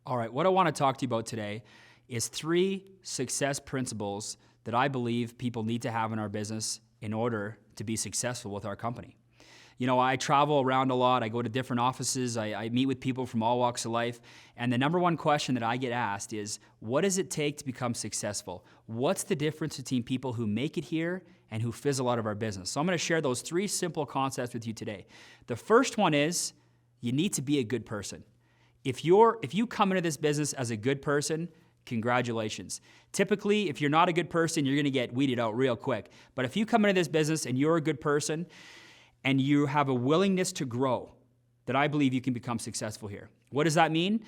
All right, what I want to talk to you about today is 3 success principles that I believe people need to have in our business in order to be successful with our company. You know, I travel around a lot. I go to different offices. I meet with people from all walks of life. And the number one question that I get asked is, what does it take to become successful? What's the difference between people who make it here and who fizzle out of our business? So I'm going to share those 3 simple concepts with you today. The first one is, you need to be a good person. If you come into this business as a good person, congratulations. Typically, if you're not a good person, you're going to get weeded out real quick. But if you come into this business and you're a good person and you have a willingness to grow, then I believe you can become successful here. What does that mean?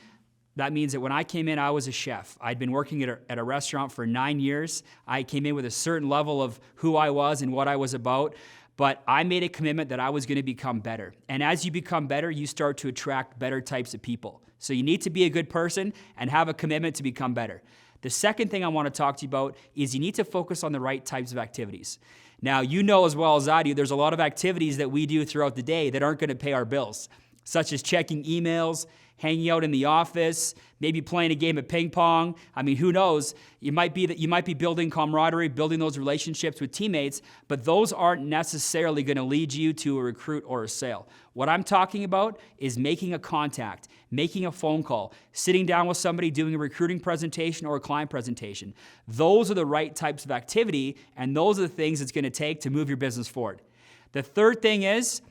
That means that when I came in, I was a chef. I'd been working at a restaurant for 9 years. I came in with a certain level of who I was and what I was about. But I made a commitment that I was going to become better. And as you become better, you start to attract better types of people. So you need to be a good person and have a commitment to become better. The second thing I want to talk to you about is you need to focus on the right types of activities. Now, you know as well as I do, there's a lot of activities that we do throughout the day that aren't going to pay our bills, such as checking emails, hanging out in the office, maybe playing a game of ping pong. I mean, who knows? You might be building camaraderie, building those relationships with teammates, but those aren't necessarily going to lead you to a recruit or a sale. What I'm talking about is making a contact, making a phone call, sitting down with somebody, doing a recruiting presentation or a client presentation. Those are the right types of activity, and those are the things it's going to take to move your business forward. The third thing is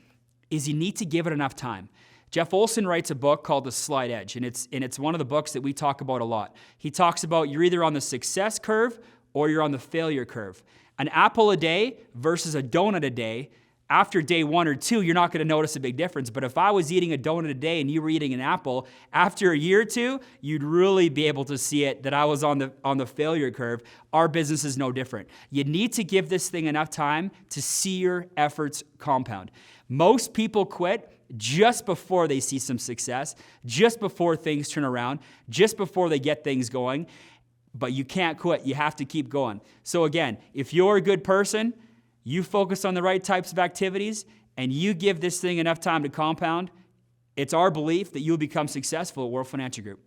you need to give it enough time. Jeff Olson writes a book called The Slight Edge, and it's one of the books that we talk about a lot. He talks about you're either on the success curve or you're on the failure curve. An apple a day versus a donut a day, after day 1 or 2, you're not going to notice a big difference. But if I was eating a donut a day and you were eating an apple, after a year or 2, you'd really be able to see it that I was on the failure curve. Our business is no different. You need to give this thing enough time to see your efforts compound. Most people quit just before they see some success, just before things turn around, just before they get things going. But you can't quit. You have to keep going. So again, if you're a good person, you focus on the right types of activities, and you give this thing enough time to compound, it's our belief that you'll become successful at World Financial Group.